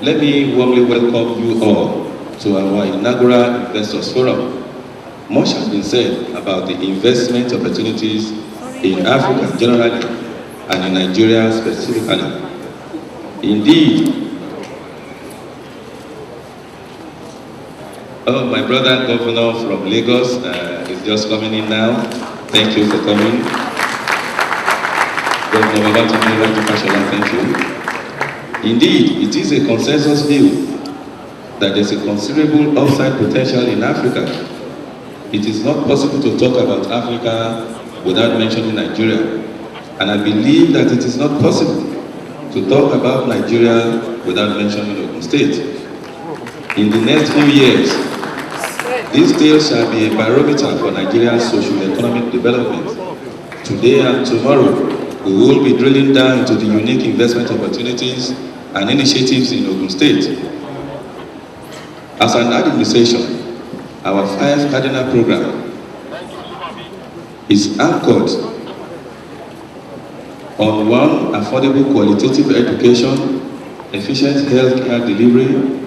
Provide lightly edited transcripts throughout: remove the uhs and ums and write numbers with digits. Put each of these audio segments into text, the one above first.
Let me warmly welcome you all to our inaugural Investors Forum. Much has been said about the investment opportunities in Africa generally and in Nigeria specifically. Indeed, my brother governor from Lagos is just coming in now. Thank you for coming. Governor Babatunde Fashola, thank you. Indeed, it is a consensus view that there is a considerable upside potential in Africa. It is not possible to talk about Africa without mentioning Nigeria. And I believe that it is not possible to talk about Nigeria without mentioning Ogun State. In the next few years, this tale shall be a barometer for Nigeria's socio-economic development. Today and tomorrow, we will be drilling down into the unique investment opportunities and initiatives in Ogun State. As an administration, our 5 cardinal program is anchored on 1, affordable qualitative education, efficient healthcare delivery,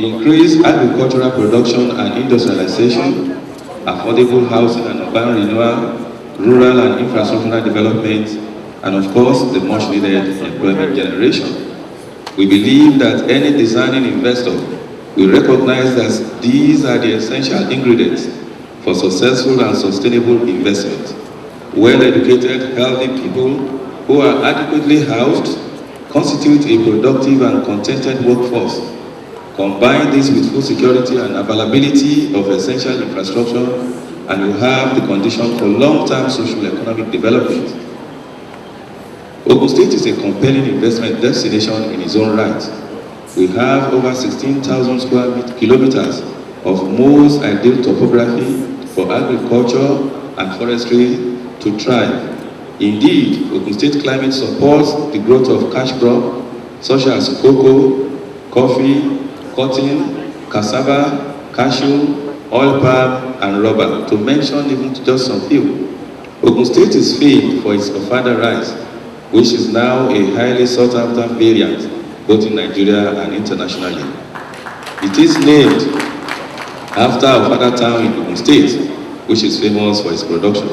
increased agricultural production and industrialization, affordable housing and urban renewal, rural and infrastructural development, and of course, the much needed employment generation. We believe that any discerning investor will recognize that these are the essential ingredients for successful and sustainable investment. Well-educated, healthy people who are adequately housed constitute a productive and contented workforce. Combine this with food security and availability of essential infrastructure, and you have the condition for long-term social economic development. Ogun State is a compelling investment destination in its own right. We have over 16,000 square kilometers of most ideal topography for agriculture and forestry to thrive. Indeed, Ogun State climate supports the growth of cash crop such as cocoa, coffee, cotton, cassava, cashew, oil palm, and rubber, to mention even just some few. Ogun State is famed for its ofada rice, which is now a highly sought-after variant both in Nigeria and internationally. It is named after ofada town in Ogun State, which is famous for its production.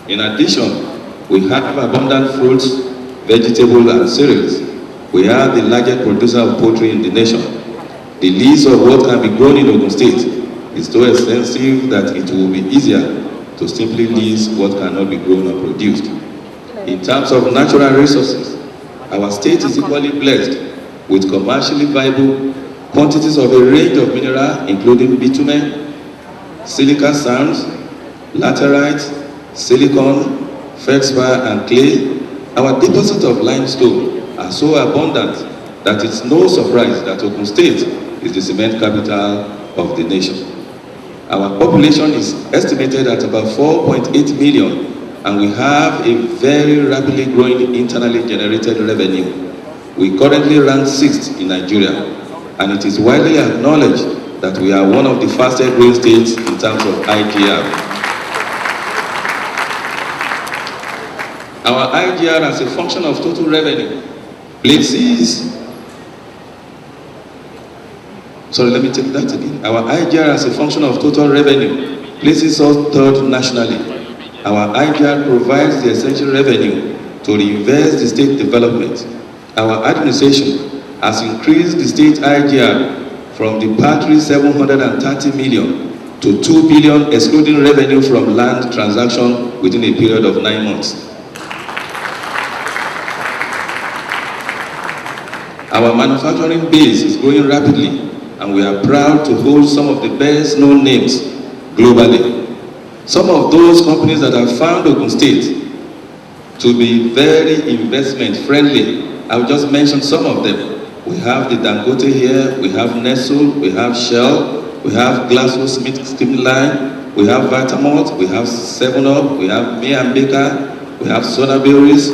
In addition, we have abundant fruits, vegetables, and cereals. We are the largest producer of poultry in the nation. The list of what can be grown in Ogun State is so extensive that it will be easier to simply list what cannot be grown or produced. In terms of natural resources, our state is equally blessed with commercially viable quantities of a range of minerals, including bitumen, silica sands, laterite, silicon, feldspar, and clay. Our deposits of limestone are so abundant that it's no surprise that Ogun State is the cement capital of the nation. Our population is estimated at about 4.8 million, and we have a very rapidly growing internally generated revenue. We currently rank 6th in Nigeria, and it is widely acknowledged that we are one of the fastest growing states in terms of IGR. Our IGR as a function of total revenue places, Our IGR as a function of total revenue places us 3rd nationally. Our IGR provides the essential revenue to reinvest the state development. Our administration has increased the state IGR from the paltry 730 million to 2 billion, excluding revenue from land transaction within a period of 9 months. Our manufacturing base is growing rapidly, and we are proud to hold some of the best known names globally. Some of those companies that have found Ogun State to be very investment friendly, I will just mention some of them. We have the Dangote here, we have Nestle, we have Shell, we have GlaxoSmithKline steam line, we have Vitamalt, we have 7-Up, we have May & Baker, we have Soda Berries,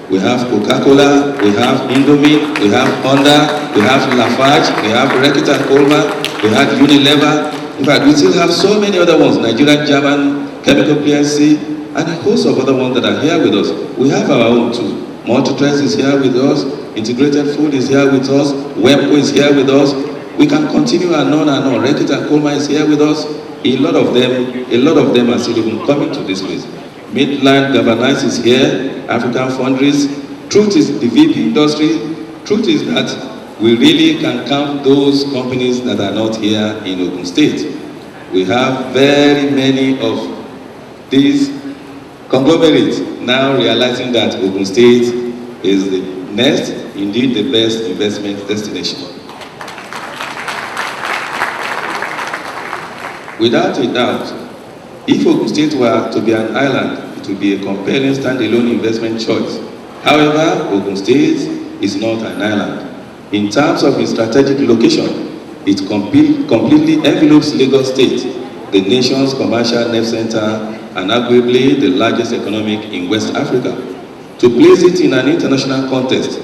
we have Coca-Cola, we have Indomie, we have Honda, we have Lafarge, we have Reckitt & Colmar, we have Unilever. In fact, we still have so many other ones, Nigerian, German, Chemical PLC, and a host of other ones that are here with us. We have our own too. Multitrends is here with us. Integrated Food is here with us. Wemco is here with us. We can continue and on and on. Reckitt and Colma is here with us. A lot of them are still even coming to this place. Midland Galvanize is here. African Foundries. Truth is the VP industry. Truth is that we really can count those companies that are not here in Ogun State. We have very many of these conglomerates now realizing that Ogun State is the next, indeed the best investment destination. Without a doubt, if Ogun State were to be an island, it would be a compelling standalone investment choice. However, Ogun State is not an island. In terms of its strategic location, it completely envelopes Lagos State, the nation's commercial nerve center and arguably the largest economic in West Africa. To place it in an international context,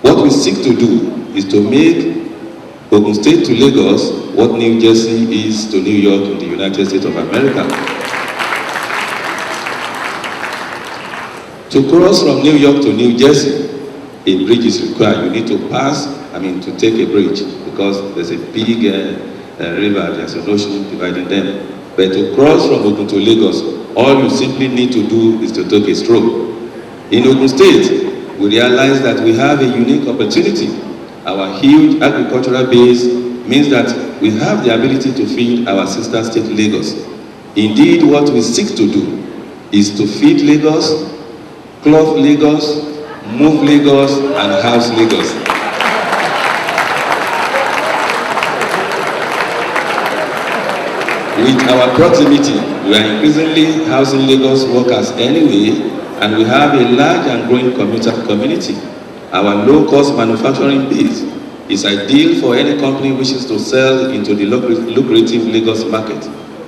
what we seek to do is to make Ogun State to Lagos what New Jersey is to New York in the United States of America. To cross from New York to New Jersey, a bridge is required. You need to pass, to take a bridge, because there's a big river, there's an ocean dividing them. But to cross from Ogun to Lagos, all you simply need to do is to take a stroll. In Ogun State, we realize that we have a unique opportunity. Our huge agricultural base means that we have the ability to feed our sister state Lagos. Indeed, what we seek to do is to feed Lagos, clothe Lagos, move Lagos, and house Lagos. With our proximity, we are increasingly housing Lagos workers anyway, and we have a large and growing commuter community. Our low-cost manufacturing base is ideal for any company wishes to sell into the lucrative Lagos market.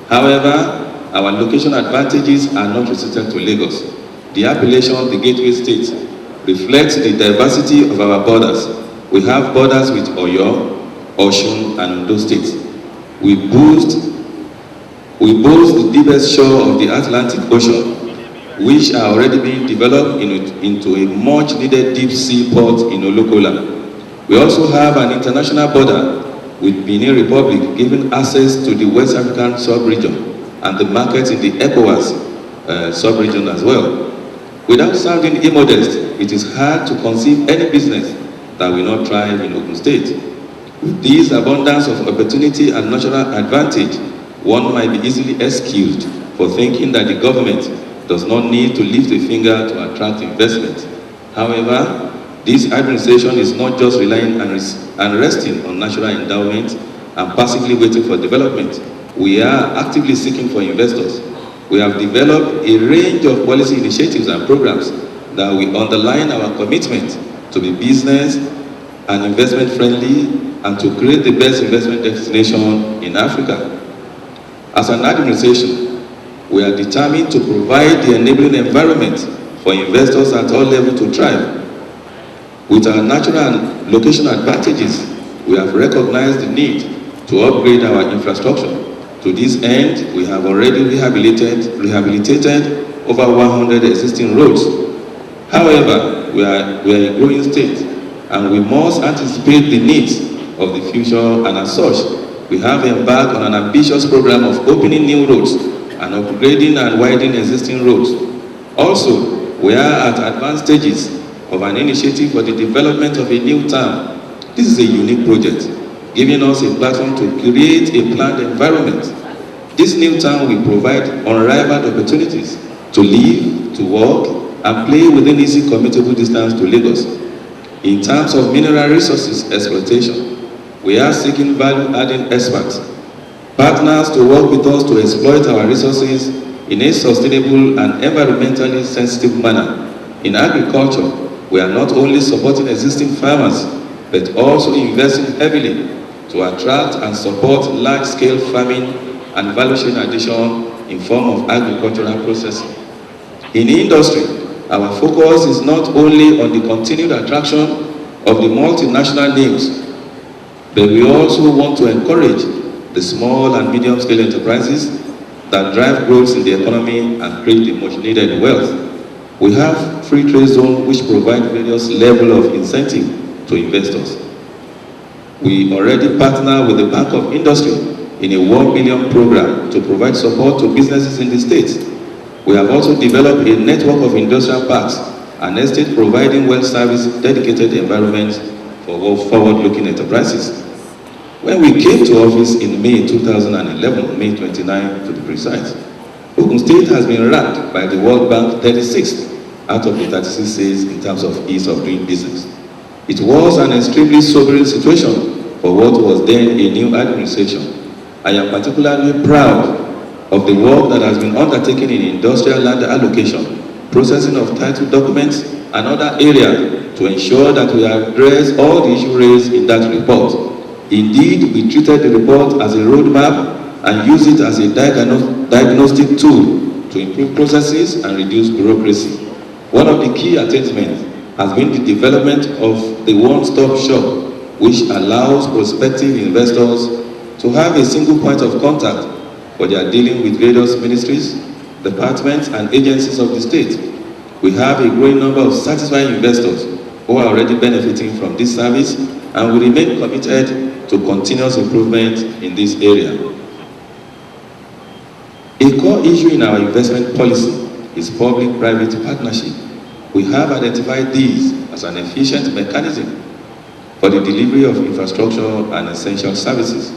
However, our location advantages are not restricted to Lagos. The appellation of the Gateway State reflects the diversity of our borders. We have borders with Oyo, Osun, and Ondo states. We boast the deepest shore of the Atlantic Ocean, which are already being developed into a much-needed deep-sea port in Olokola. We also have an international border with Benin Republic, giving access to the West African sub-region and the markets in the ECOWAS sub-region as well. Without sounding immodest, it is hard to conceive any business that will not thrive in Ogun State. With this abundance of opportunity and natural advantage, one might be easily excused for thinking that the government does not need to lift a finger to attract investment. However, this administration is not just relying and resting on natural endowment and passively waiting for development. We are actively seeking for investors. We have developed a range of policy initiatives and programs that will underline our commitment to be business and investment friendly and to create the best investment destination in Africa. As an administration, we are determined to provide the enabling environment for investors at all levels to thrive. With our natural and location advantages, we have recognized the need to upgrade our infrastructure. To this end, we have already rehabilitated over 100 existing roads. However, we are a growing state, and we must anticipate the needs of the future, and as such, we have embarked on an ambitious program of opening new roads and upgrading and widening existing roads. Also, we are at advanced stages of an initiative for the development of a new town. This is a unique project, giving us a platform to create a planned environment. This new town will provide unrivaled opportunities to live, to work, and play within easy commutable distance to Lagos. In terms of mineral resources exploitation, we are seeking value-adding experts, partners to work with us to exploit our resources in a sustainable and environmentally sensitive manner. In agriculture, we are not only supporting existing farmers, but also investing heavily to attract and support large-scale farming and value chain addition in form of agricultural processing. In industry, our focus is not only on the continued attraction of the multinational names, but we also want to encourage the small and medium-scale enterprises that drive growth in the economy and create the much-needed wealth. We have free trade zone which provide various level of incentive to investors. We already partner with the Bank of Industry in a 1 billion program to provide support to businesses in the state. We have also developed a network of industrial parks and estates providing well-service dedicated environments for forward-looking enterprises. When we came to office in May 2011, May 29 to be precise, Ogun State has been ranked by the World Bank 36th out of the 36 states in terms of ease of doing business. It was an extremely sobering situation for what was then a new administration. I am particularly proud of the work that has been undertaken in industrial land allocation, processing of title documents, and other areas to ensure that we address all the issues raised in that report. Indeed, we treated the report as a roadmap and used it as a diagnostic tool to improve processes and reduce bureaucracy. One of the key attainments has been the development of the one-stop shop, which allows prospective investors to have a single point of contact when they are dealing with various ministries, departments, and agencies of the state. We have a growing number of satisfied investors who are already benefiting from this service, and we remain committed to continuous improvement in this area. A core issue in our investment policy is public-private partnership. We have identified these as an efficient mechanism for the delivery of infrastructure and essential services.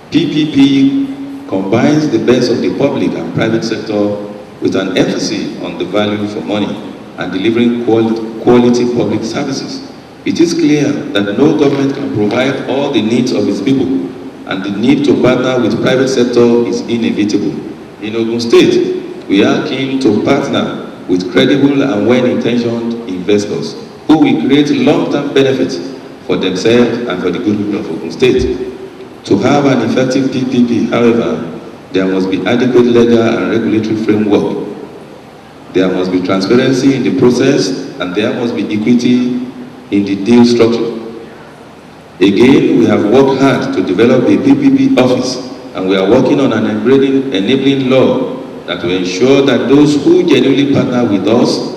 PPP combines the best of the public and private sector with an emphasis on the value for money and delivering quality public services. It is clear that no government can provide all the needs of its people, and the need to partner with private sector is inevitable. In Ogun State, we are keen to partner with credible and well-intentioned investors who will create long-term benefits for themselves and for the goodwill of Ogun State. To have an effective PPP, however, there must be adequate legal and regulatory framework. There must be transparency in the process, and there must be equity in the deal structure. Again, we have worked hard to develop a PPP office, and we are working on an enabling law that will ensure that those who genuinely partner with us,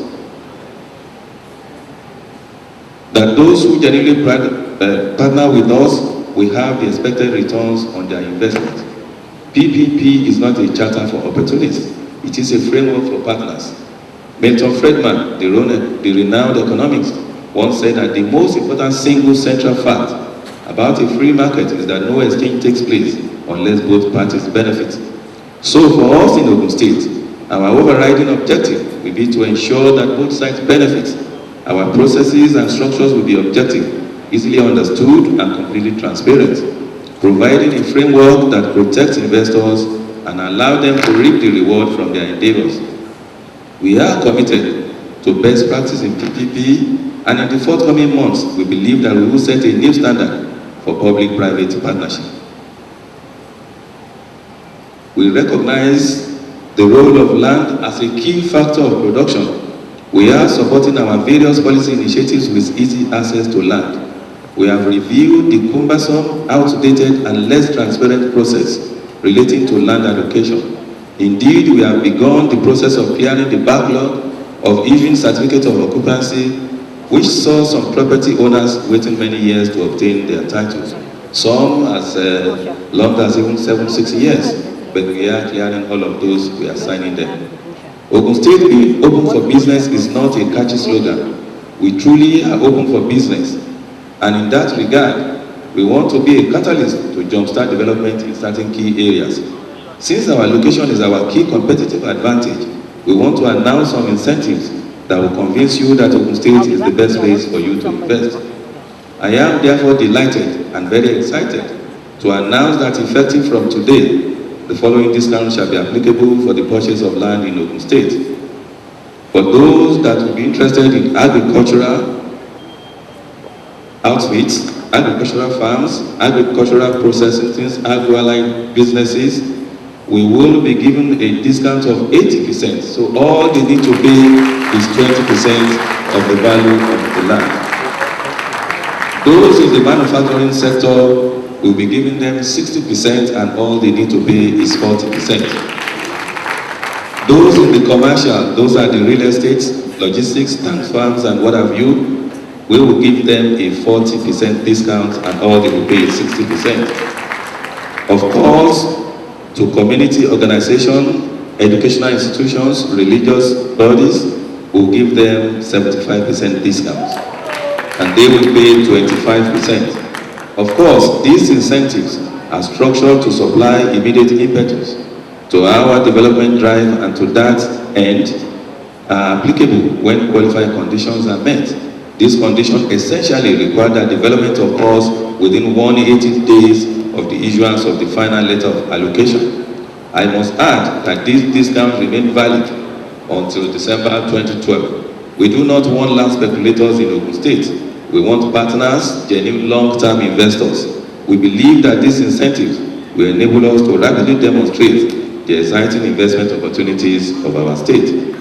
will have the expected returns on their investment. PPP is not a charter for opportunists. It is a framework for partners. Milton Friedman, the renowned economist, once said that the most important single central fact about a free market is that no exchange takes place unless both parties benefit. So for us in Ogun State, our overriding objective will be to ensure that both sides benefit. Our processes and structures will be objective, easily understood, and completely transparent, providing a framework that protects investors and allows them to reap the reward from their endeavors. We are committed to best practice in PPP, and in the forthcoming months, we believe that we will set a new standard for public-private partnership. We recognize the role of land as a key factor of production. We are supporting our various policy initiatives with easy access to land. We have reviewed the cumbersome, outdated, and less transparent process relating to land allocation. Indeed, we have begun the process of clearing the backlog of issuing certificates of occupancy, which saw some property owners waiting many years to obtain their titles. Some as long as even 6 years, but we are clearing all of those, we are signing them. Ogun State being open for business is not a catchy slogan. We truly are open for business. And in that regard, we want to be a catalyst to jumpstart development in certain key areas. Since our location is our key competitive advantage, we want to announce some incentives that will convince you that Ogun State is the best place for you to invest. I am therefore delighted and very excited to announce that effective from today, the following discounts shall be applicable for the purchase of land in Ogun State. For those that will be interested in agricultural outfits, agricultural farms, agricultural processing, agro-allied businesses, we will be given a discount of 80%. So all they need to pay is 20% of the value of the land. Those in the manufacturing sector will be giving them 60%, and all they need to pay is 40%. Those in the commercial, those are the real estates, logistics, tank farms, and what have you, we will give them a 40% discount and all they will pay is 60%. Of course, to community organizations, educational institutions, religious bodies, we'll give them 75% discounts and they will pay 25%. Of course, these incentives are structured to supply immediate impetus to our development drive, and to that end are applicable when qualifying conditions are met. These conditions essentially require that development occurs within 180 days of the issuance of the final letter of allocation. I must add that these discounts remain valid until December 2012. We do not want land speculators in Ogun State. We want partners, genuine long-term investors. We believe that these incentives will enable us to rapidly demonstrate the exciting investment opportunities of our state.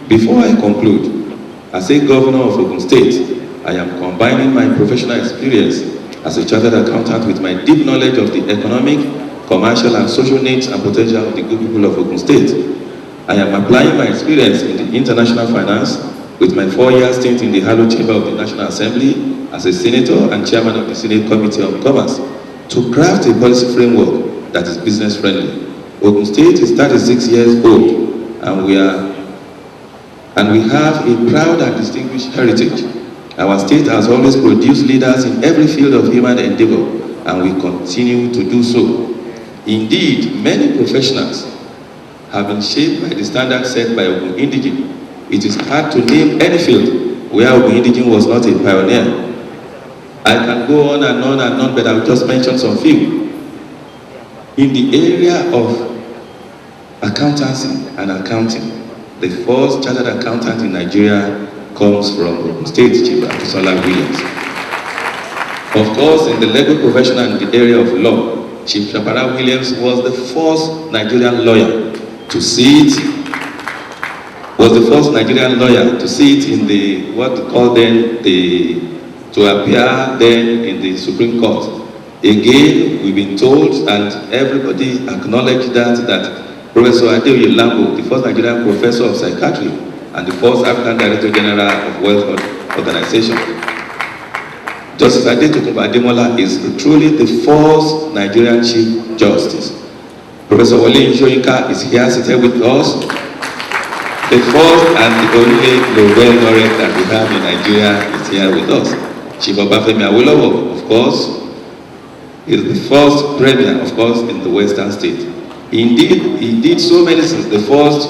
Before I conclude, as a governor of Ogun State, I am combining my professional experience as a chartered accountant with my deep knowledge of the economic, commercial, and social needs and potential of the good people of Ogun State. I am applying my experience in the international finance with my 4-year stint in the Hallowed Chamber of the National Assembly as a senator and chairman of the Senate Committee on Commerce to craft a policy framework that is business friendly. Ogun State is 36 years old and we have a proud and distinguished heritage. Our state has always produced leaders in every field of human endeavor, and we continue to do so. Indeed, many professionals have been shaped by the standards set by Ogun Indigene. It is hard to name any field where Ogun Indigene was not a pioneer. I can go on and on and on, but I will just mention some few. In the area of accountancy and accounting, the first chartered accountant in Nigeria comes from Ogun State, Chief Akisola Williams. Of course, in the legal profession and the area of law, Chief Shapara Williams was the first Nigerian lawyer to see it. In the what we call then to appear then in the Supreme Court. Again, we've been told, and everybody acknowledged that Professor Adeoye Lambo, the first Nigerian professor of psychiatry and the first African Director General of World Organization. Justice Adetokunbo Ademola is truly the first Nigerian Chief Justice. Professor Wole Soyinka is here seated with us. The first and the only Nobel laureate that we have in Nigeria is here with us. Chief Obafemi Awolowo, of course, is the first premier, of course, in the Western state. Indeed, he did so many things. The first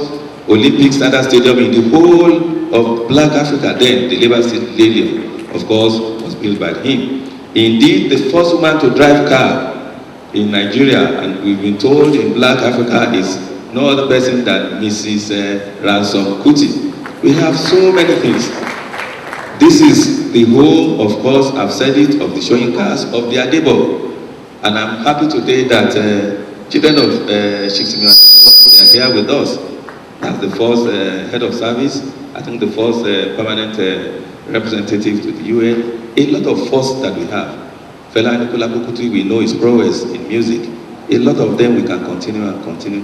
Olympic standard stadium in the whole of Black Africa, then the Labour Stadium, of course, was built by him. Indeed, the first woman to drive car in Nigeria, and we've been told in Black Africa, is no other person than Mrs. Ransom Kuti. We have so many things. This is the home, of course, I've said it, of the Soyinkas, of the Adebo. And I'm happy today that children of Shiksimio, they are here with us. As the first head of service, I think the first permanent representative to the UN. A lot of force that we have. Fela Anikulapo Kuti, we know his prowess in music. A lot of them we can continue and continue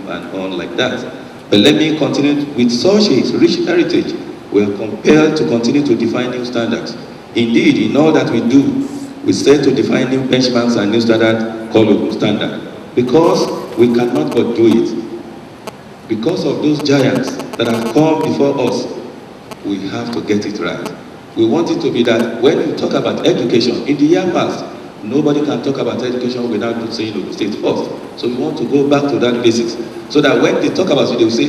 and on like that. But let me continue with such a rich heritage. We are compelled to continue to define new standards. Indeed, in all that we do, we set to define new benchmarks and new standards called Ogun Standard. Because we cannot but do it. Because of those giants that have come before us, we have to get it right. We want it to be that when we talk about education, in the year past, nobody can talk about education without saying Ogun State first. So we want to go back to that basics. So that when they talk about it, they will say,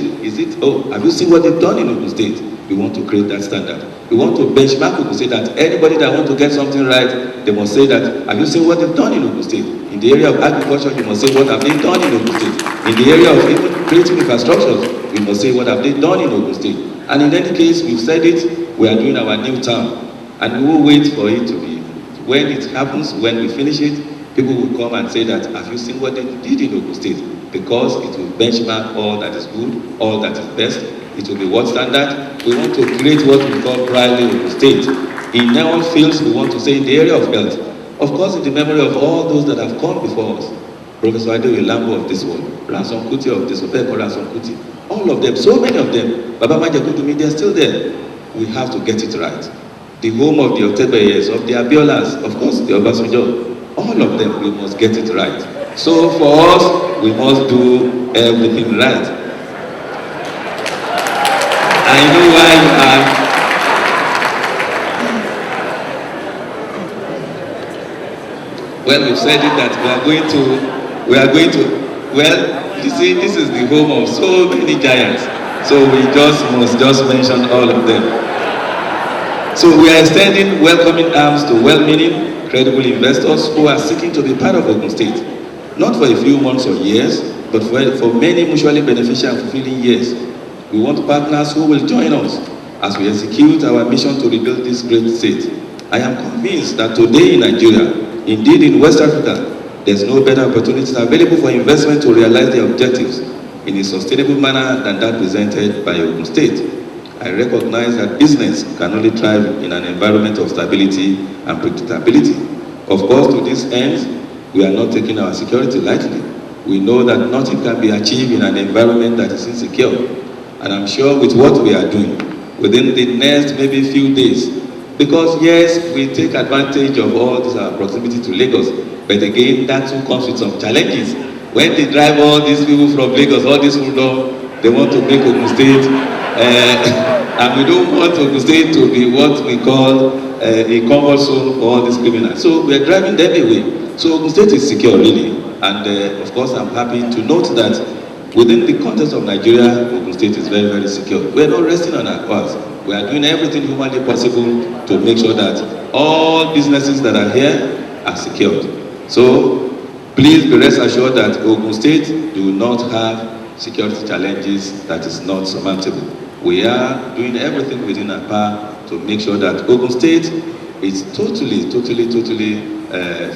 have you seen what they've done in Ogun State? We want to create that standard. We want to benchmark Ogun State that anybody that wants to get something right, they must say that, have you seen what they've done in Ogun State? In the area of agriculture, you must say what have they done in Ogun State. In the area of even creating infrastructures, we must say what have they done in Ogun State. And in any case, we've said it, we are doing our new term. And we will wait for it to be. When it happens, when we finish it, people will come and say that, have you seen what they did in Ogun State? Because it will benchmark all that is good, all that is best. It will be what standard? We want to create what we call proudly Ogun State. In all fields, we want to say in the area of health. Of course, in the memory of all those that have come before us, Professor Adeoye Lambo of this world, Ransom Kuti of this world, Ransom Kuti, all of them, so many of them, Baba Majakudumi, they're still there. We have to get it right. The home of the Otebeyes, of the Abiolas, of course, the Obasanjo, all of them, we must get it right. So for us, we must do everything right. I know why you are. Well, we've said it that we are going to, well, you see, this is the home of so many giants. So we must mention all of them. So we are extending welcoming arms to well-meaning, credible investors who are seeking to be part of Ogun State. Not for a few months or years, but for many mutually beneficial and fulfilling years. We want partners who will join us as we execute our mission to rebuild this great state. I am convinced that today in Nigeria, indeed in West Africa, there's no better opportunities available for investment to realize their objectives in a sustainable manner than that presented by Ogun State. I recognize that business can only thrive in an environment of stability and predictability. Of course, to this end, we are not taking our security lightly. We know that nothing can be achieved in an environment that is insecure. And I'm sure with what we are doing, within the next maybe few days, because yes, we take advantage of all this our proximity to Lagos, but again, that too comes with some challenges. When they drive all these people from Lagos, all these people, they want to make Ogun State, and we don't want Ogun State to be what we call a comfort zone for all these criminals. So we are driving them away. So Ogun State is secure, really. And of course, I'm happy to note that within the context of Nigeria, Ogun State is very, very secure. We are not resting on our cause. We are doing everything humanly possible to make sure that all businesses that are here are secured. So please be rest assured that Ogun State do not have security challenges that is not surmountable. We are doing everything within our power to make sure that Ogun State is totally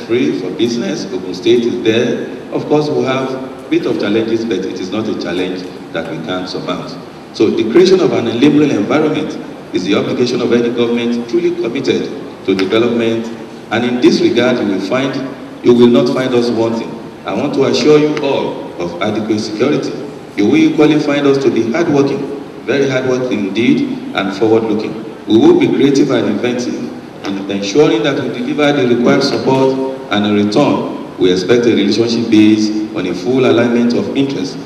free for business. Ogun State is there. Of course, we have a bit of challenges, but it is not a challenge that we can't surmount. So the creation of an enabling environment is the obligation of any government truly committed to development. And in this regard, you will not find us wanting. I want to assure you all of adequate security. You will equally find us to be hardworking, very hardworking indeed, and forward-looking. We will be creative and inventive in ensuring that we deliver the required support, and in return, we expect a relationship based on a full alignment of interests.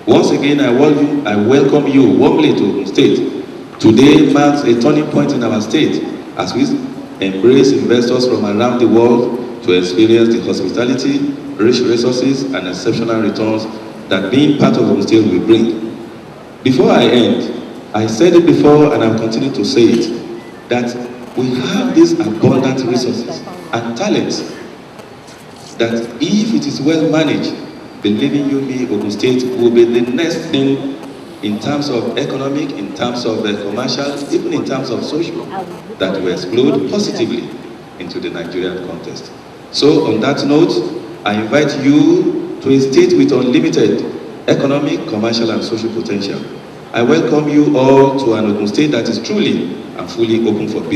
Once again, I welcome you warmly to Ogun State. Today marks a turning point in our state as we embrace investors from around the world to experience the hospitality, rich resources, and exceptional returns that being part of Ogun State will bring. Before I end, I said it before and I'll continue to say it, that we have these abundant resources and talents that if it is well managed, believing you me, Ogun State will be the next thing in terms of economic, in terms of commercial, even in terms of social, that will explode positively into the Nigerian context. So on that note, I invite you to a state with unlimited economic, commercial, and social potential. I welcome you all to an Ogun State that is truly and fully open for business.